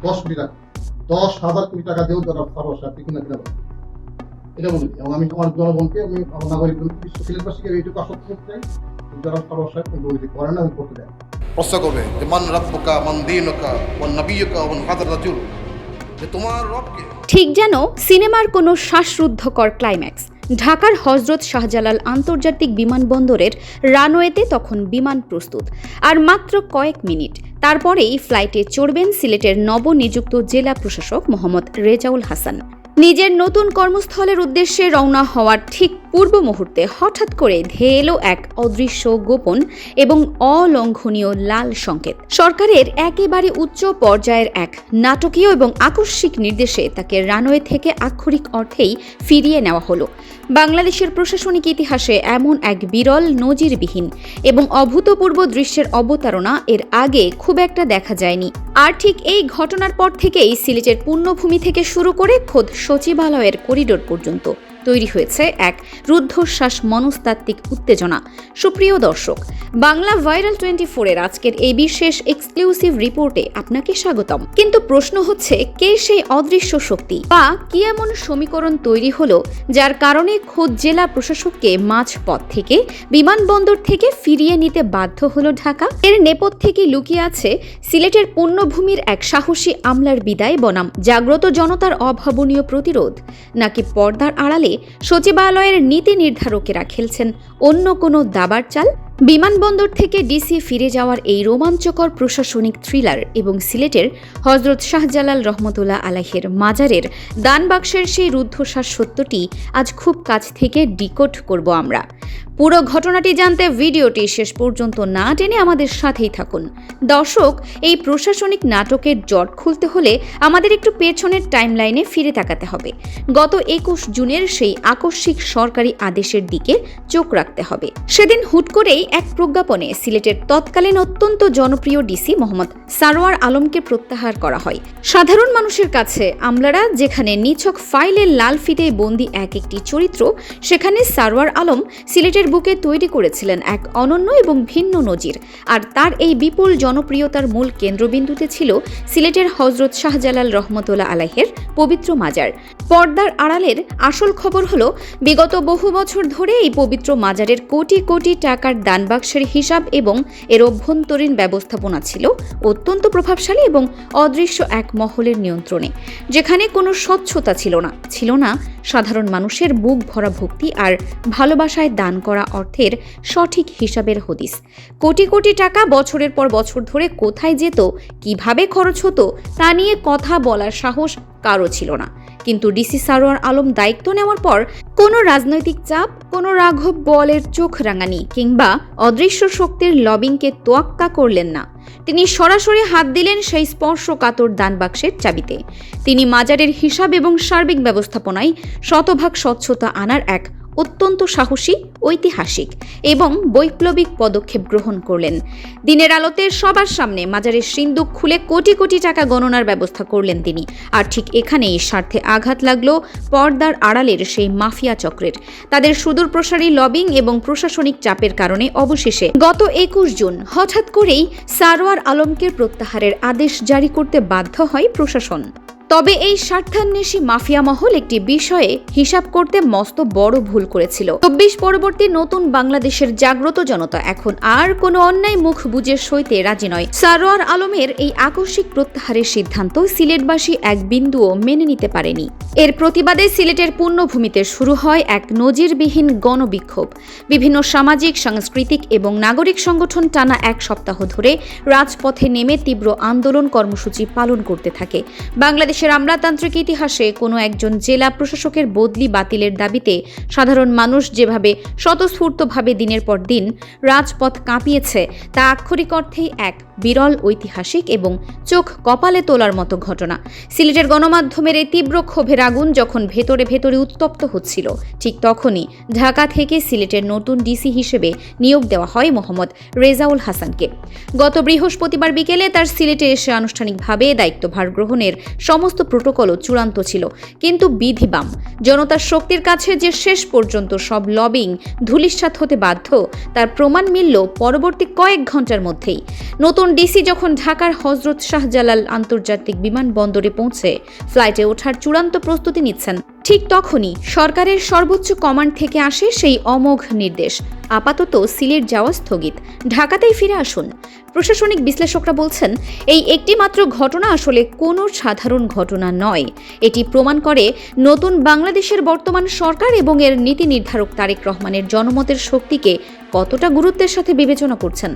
10 কোটি টাকা, 10,000 কোটি টাকা দিয়েও জনাব সারোয়ার সাহেব কিনা কিনা বলেন, এটা বলি। এবং আমি আমার জনগণকে, আমি আমার নাগরিক সিলেটবাসীকে এইটুকু আশ্বস্ত করতে চাই, জনাব সারোয়ার সাহেব কোনো দুর্নীতি করেন না এবং করতে দেন। প্রশ্ন করবে যে মান রাব্বুকা মান দীনুকা ওয়ান নাবিয়্যুকা ওয়ান হাদার রাজুল, যে তোমার রবকে। ঠিক যেন সিনেমার কোনো শ্বাসরুদ্ধকর ক্লাইম্যাক্স। ঢাকার হজরত শাহজালাল আন্তর্জাতিক বিমানবন্দরের রানওয়েতে তখন বিমান প্রস্তুত, আর মাত্র কয়েক মিনিট তারপরেই ফ্লাইটে চড়বেন সিলেটের নবনিযুক্ত জেলা প্রশাসক মোহাম্মদ রেজাউল হাসান। নিজের নতুন কর্মস্থলের উদ্দেশ্যে রওনা হওয়ার ঠিক পূর্ব মুহূর্তে হঠাৎ করে ধেয়ে এলো এক অদৃশ্য, গোপন এবং অলঙ্ঘনীয় লাল সংকেত। সরকারের একেবারে উচ্চ পর্যায়ের এক নাটকীয় এবং আকস্মিক নির্দেশে তাকে রানওয়ে থেকে আক্ষরিক অর্থেই ফিরিয়ে নেওয়া হলো। বাংলাদেশের প্রশাসনিক ইতিহাসে এমন এক বিরল, নজিরবিহীন এবং অভূতপূর্ব দৃশ্যের অবতারণা এর আগে খুব একটা দেখা যায়নি। আর ঠিক এই ঘটনার পর থেকেই সিলেটের পুণ্যভূমি থেকে শুরু করে খোদ সচিবালয়ের করিডোর পর্যন্ত তৈরি হয়েছে এক রুদ্ধশ্বাস মনস্তাত্ত্বিক উত্তেজনা। সুপ্রিয় দর্শক, বাংলা ভাইরাল 24-এর আজকের এই বিশেষ এক্সক্লুসিভ রিপোর্টে আপনাকে স্বাগতম। কিন্তু প্রশ্ন হচ্ছে, কে সেই অদৃশ্য শক্তি, বা কি এমন সমীকরণ তৈরি হলো যার কারণে খোদ জেলা প্রশাসককে মাঝপথ থেকে বিমানবন্দর থেকে ফিরিয়ে নিতে বাধ্য হলো ঢাকা? এর নেপথ্যে কি লুকিয়ে আছে সিলেটের পুণ্যভূমির এক সাহসী আমলার বিদায় বনাম জাগ্রত জনতার অভাবনীয় প্রতিরোধ, নাকি পর্দার আড়ালে সচিবালয়ের নীতি নির্ধারকেরা খেলছেন অন্য কোনো দাবার চাল? বিমানবন্দর থেকে ডিসি ফিরে যাওয়ার এই রোমাঞ্চকর প্রশাসনিক থ্রিলার এবং সিলেটের হজরত শাহজালাল রহমতুল্লাহ আলাইহির মাজারের দান বাক্সের সেই রুদ্ধশ্বাস সত্যটি আজ খুব কাছ থেকে ডিকোড করব আমরা। পুরো ঘটনাটি জানতে ভিডিওটি শেষ পর্যন্ত না টেনে আমাদের সাথেই থাকুন। দর্শক, এই প্রশাসনিক নাটকের জট খুলতে হলে আমাদের একটু পেছনের টাইমলাইনে ফিরে তাকাতে হবে। গত 21 জুনের সেই আকস্মিক সরকারি আদেশের দিকে চোখ রাখতে হবে। সেদিন হুট করেই এক প্রজ্ঞাপনে সিলেটের তৎকালীন অত্যন্ত জনপ্রিয় ডিসি মোহাম্মদ সারোয়ার আলমকে প্রত্যাহার করা হয়। সাধারণ মানুষের কাছে আমলারা যেখানে নিছক ফাইলের লাল ফিতে বন্দী এক একটি চরিত্র, সেখানে সারোয়ার আলম সিলেটের বুকে তৈরি করেছিলেন এক অনন্য এবং ভিন্ন নজির। আর তার এই বিপুল জনপ্রিয়তার মূল কেন্দ্রবিন্দুতে ছিল সিলেটের হজরত শাহজালাল রহমতুল্লাহ আলাইহির পবিত্র মাজার। পর্দার আড়ালের আসল খবর হলো, বিগত বহু বছর ধরে এই পবিত্র মাজারের কোটি কোটি টাকার দানবাক্সের হিসাব এবং এর অভ্যন্তরীণ ব্যবস্থাপনা ছিল অত্যন্ত প্রভাবশালী এবং অদৃশ্য এক মহলের নিয়ন্ত্রণে, যেখানে কোনো স্বচ্ছতা ছিল না সাধারণ মানুষের বুক ভরা ভক্তি আর ভালোবাসায় দান করা অর্থের সঠিক হিসাবের হদিস। কোটি কোটি টাকা বছরের পর বছর ধরে কোথায় যেত, কিভাবে খরচ হতো, তা নিয়ে কথা বলার সাহস কারও ছিল না। কিন্তু ডিসি সারোয়ার আলম দায়িত্ব নেওয়ার পর কোনো রাজনৈতিক চাপ, কোনো রাঘব বলের চোখ রাঙানি কিংবা অদৃশ্য শক্তির লবিংকে তোয়াক্কা করলেন না। তিনি সরাসরি হাত দিলেন সেই স্পর্শকাতর দানবাক্সের চাবিতে। তিনি মাজারের হিসাব এবং সার্বিক ব্যবস্থাপনায় শতভাগ স্বচ্ছতা আনার এক অত্যন্ত সাহসী, ঐতিহাসিক এবং বৈপ্লবিক পদক্ষেপ গ্রহণ করলেন। দিনের আলোতে সবার সামনে মাজারের সিন্দুক খুলে কোটি কোটি টাকা গণনার ব্যবস্থা করলেন তিনি। আর ঠিক এখানেই স্বার্থে আঘাত লাগলো পর্দার আড়ালের সেই মাফিয়া চক্রের। তাদের সুদূর প্রসারী লবিং এবং প্রশাসনিক চাপের কারণে অবশেষে গত 21 জুন হঠাৎ করেই সারোয়ার আলমকে প্রত্যাহারের আদেশ জারি করতে বাধ্য হয় প্রশাসন। তবে এই স্বার্থান্বেষী মাফিয়া মহল একটি বিষয়ে হিসাব করতে মস্ত বড় ভুল করেছিল। 24 পরবর্তী নতুন বাংলাদেশের জাগ্রত জনতা এখন আর কোনো অন্যায় মুখ বুজে সইতে রাজি নয়। সারোয়ার আলমের এই আকস্মিক প্রত্যাহারের সিদ্ধান্ত সিলেটবাসী এক বিন্দুও মেনে নিতে পারেনি। এর প্রতিবাদে সিলেটের পুণ্যভূমিতে শুরু হয় এক নজিরবিহীন গণবিক্ষোভ। বিভিন্ন সামাজিক, সাংস্কৃতিক এবং নাগরিক সংগঠন টানা 1 সপ্তাহ ধরে রাজপথে নেমে তীব্র আন্দোলন কর্মসূচি পালন করতে থাকে। বাংলাদেশের আমলাতান্ত্রিক ইতিহাসে কোনো একজন জেলা প্রশাসকের বদলি বাতিলের দাবিতে সাধারণ মানুষ যেভাবে স্বতঃস্ফূর্তভাবে দিনের পর দিন রাজপথ কাঁপিয়েছে, তা আক্ষরিক অর্থেই এক বিরল, ঐতিহাসিক এবং চোখ কপালে তোলার মতো ঘটনা। সিলেটের গণমাধ্যমের এই তীব্র ক্ষোভের আগুন যখন ভেতরে ভেতরে উত্তপ্ত হচ্ছিল, ঠিক তখনই ঢাকা থেকে সিলেটের নতুন ডিসি হিসেবে নিয়োগ দেওয়া হয় মোহাম্মদ রেজাউল হাসানকে। গত বৃহস্পতিবার বিকেলে তার সিলেটে এসে আনুষ্ঠানিকভাবে দায়িত্বভার গ্রহণের সমস্ত প্রোটোকলও চূড়ান্ত ছিল। কিন্তু বিধিবাম জনতার শক্তির কাছে যে শেষ পর্যন্ত সব লবিং ধূলিসাৎ হতে বাধ্য, তার প্রমাণ মিলল পরবর্তী কয়েক ঘন্টার মধ্যেই। নতুন ডিসি যখন ঢাকার হজরত শাহজালাল আন্তর্জাতিক বিমানবন্দরে পৌঁছে ফ্লাইটে ওঠার চূড়ান্ত প্রস্তুতি নিচ্ছেন, ঠিক তখনই সরকারের সর্বোচ্চ কমান্ড থেকে আসে সেই অমোঘ নির্দেশ, আপাতত সিলেট যাওয়া স্থগিত, ঢাকাতেই ফিরে আসুন। প্রশাসনিক বিশ্লেষকরা বলছেন, এই একটি মাত্র ঘটনা আসলে কোনো সাধারণ ঘটনা নয়। এটি প্রমাণ করে নতুন বাংলাদেশের বর্তমান সরকার এবং এর নীতি নির্ধারক তারেক রহমানের জনমতের শক্তিকে কতটা গুরুত্বের সাথে বিবেচনা করছেন।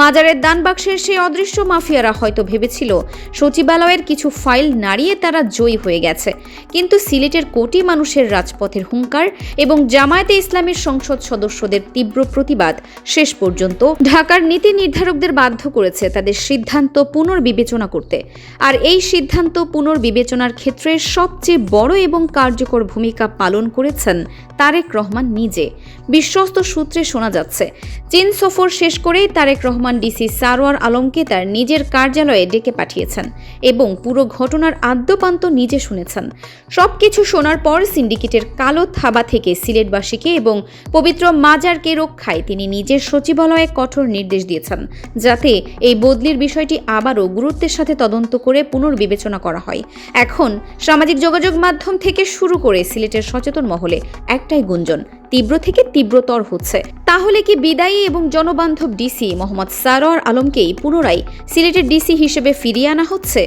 মাজারের দান বাক্সের সেই অদৃশ্য মাফিয়ারা হয়তো ভেবেছিল সচিবালয়ের কিছু ফাইল নাড়িয়ে তারা জয়ী হয়ে গেছে, কিন্তু সিলেটের কোটি মানুষের রাজপথের হুঙ্কার এবং জামায়াতে ইসলামের সংসদ সদস্যদের তীব্র প্রতিবাদ শেষ পর্যন্ত ঢাকার নীতি নির্ধারকদের বাধ্য করেছে তাদের সিদ্ধান্ত পুনর্বিবেচনা করতে। আর এই সিদ্ধান্ত পুনর্বিবেচনার ক্ষেত্রে সবচেয়ে বড় এবং কার্যকর ভূমিকা পালন করেছেন তারেক রহমান নিজে। বিশ্বস্ত সূত্রে শোনা যাচ্ছে, চীন সফর শেষ করেই তারেক রহমান ডিসি সারোয়ার আলমকে তার নিজের কার্যালয়ে ডেকে পাঠিয়েছেন এবং পুরো ঘটনার আদ্যপান্ত নিজে শুনেছেন। সবকিছু শোনার পর সিন্ডিকেটের কালো থাবা থেকে সিলেটবাসীকে এবং পবিত্র মাজারকে রক্ষায় তিনি নিজের সচিবালয়ে কঠোর নির্দেশ দিয়েছেন, যাতে এই বদলির বিষয়টি আবারও গুরুত্বের সাথে তদন্ত করে পুনর্বিবেচনা করা হয়। এখন সামাজিক যোগাযোগ মাধ্যম থেকে শুরু করে সিলেটের সচেতন মহলে একটাই গুঞ্জন তীব্র থেকে তীব্রতর হচ্ছে, তাহলে কি বিদায়ী এবং জনবান্ধব ডিসি মোহাম্মদ সারোয়ার আলমকেই পুনরায় সিলেটের ডিসি হিসেবে ফিরিয়ে আনা হচ্ছে?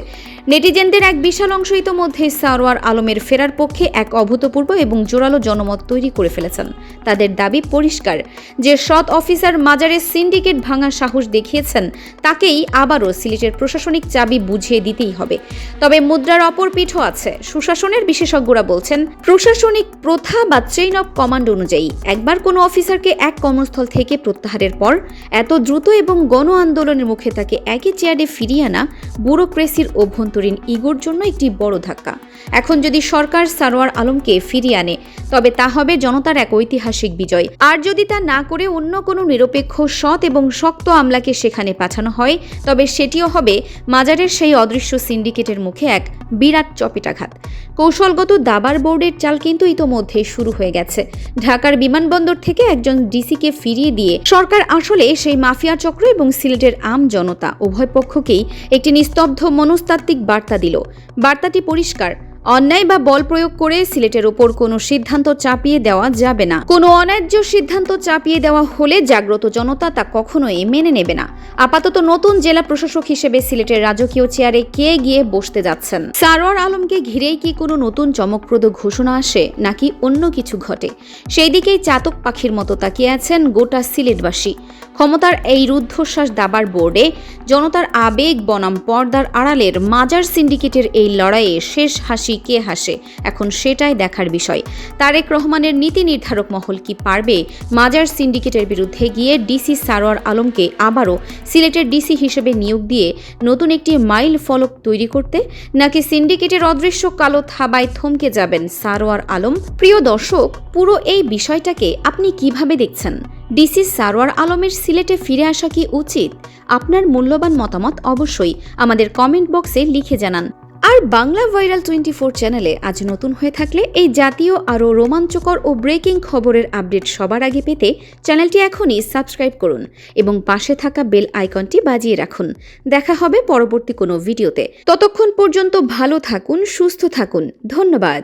নেটিজেনদের এক বিশাল অংশ ইতোমধ্যে সারোয়ার আলমের ফেরার পক্ষে এক অভূতপূর্ব এবং জোরালো জনমত তৈরি করে ফেলেছেন। তাদের দাবি পরিষ্কার, যে সৎ অফিসার মাজারের সিন্ডিকেট ভাঙার সাহস দেখিয়েছেন তাকেই আবারও সিলেটের প্রশাসনিক চাবি বুঝিয়ে দিতেই হবে। তবে মুদ্রার অপর পিঠও আছে। সুশাসনের বিশেষজ্ঞরা বলছেন, প্রশাসনিক প্রথা বা চেইন অফ কমান্ড অনুযায়ী একবার কোনো অফিসারকে এক কর্মস্থল থেকে প্রত্যাহারের পর এত দ্রুত এবং গণ আন্দোলনের মুখে তাকে একই চেয়ারে ফিরিয়ে আনা ব্যুরোক্রেসির অভ্যন্তরীণ ইগোর জন্য একটি বড় ধাক্কা। এখন যদি সরকার সারোয়ার আলমকে ফিরিয়ে আনে তবে তা হবে জনতার এক ঐতিহাসিক বিজয়। আর যদি তা না করে অন্য কোনো নিরপেক্ষ, সৎ এবং শক্ত আমলাকে সেখানে পাঠানো হয় তবে সেটিও হবে মাজারের সেই অদৃশ্য সিন্ডিকেটের মুখে এক বিরাট চপেটাঘাত। কৌশলগত দাবার বোর্ডের চাল কিন্তু ইতোমধ্যে শুরু হয়ে গেছে। ঢাকার বিমানবন্দর থেকে একজন ডিসিকে ফিরিয়ে দিয়ে সরকার আসলে সেই মাফিয়া চক্র এবং সিলেটের আম জনতা উভয় পক্ষকেই একটি নিস্তব্ধ মনস্তাত্ত্বিক বার্তা দিল। বার্তাটি পরিষ্কার, অন্যায় বা বল প্রয়োগ করে সিলেটের ওপর কোনো সিদ্ধান্ত চাপিয়ে দেওয়া যাবে না। কোনো অন্যায্য সিদ্ধান্ত চাপিয়ে দেওয়া হলে জাগ্রত জনতা তা কখনোই মেনে নেবে না। আপাতত নতুন জেলা প্রশাসক হিসেবে সিলেটের রাজকীয় চেয়ারে কে গিয়ে বসতে যাচ্ছেন? সারোয়ার আলমকে ঘিরেই কি কোনো নতুন চমকপ্রদ ঘোষণা আসে, নাকি অন্য কিছু ঘটে? সেই দিকেই চাতক পাখির মতো তাকিয়ে আছেন গোটা সিলেটবাসী। ক্ষমতার এই রুদ্ধশ্বাস দাবার বোর্ডে জনতার আবেগ বনাম পর্দার আড়ালের মাজার সিন্ডিকেটের এই লড়াইয়ে শেষ হাসি কে হাসে, এখন সেটাই দেখার বিষয়। তারেক রহমানের নীতি নির্ধারক মহল কি পারবে মাজার সিন্ডিকেটের বিরুদ্ধে গিয়ে ডিসি সারোয়ার আলমকে আবারও সিলেটের ডিসি হিসেবে নিয়োগ দিয়ে নতুন একটি মাইল ফলক তৈরি করতে, নাকি সিন্ডিকেটের অদৃশ্য কালো থাবায় থমকে যাবেন সারোয়ার আলম? প্রিয় দর্শক, পুরো এই বিষয়টাকে আপনি কিভাবে দেখছেন? ডিসি সারোয়ার আলমের সিলেটে ফিরে আসা কি উচিত? আপনার মূল্যবান মতামত অবশ্যই আমাদের কমেন্ট বক্সে লিখে জানান। আর বাংলা ভাইরাল 24 চ্যানেলে আজ নতুন হয়ে থাকলে এই জাতীয় আরও রোমাঞ্চকর ও ব্রেকিং খবরের আপডেট সবার আগে পেতে চ্যানেলটি এখনই সাবস্ক্রাইব করুন এবং পাশে থাকা বেল আইকনটি বাজিয়ে রাখুন। দেখা হবে পরবর্তী কোনো ভিডিওতে। ততক্ষণ পর্যন্ত ভালো থাকুন, সুস্থ থাকুন। ধন্যবাদ।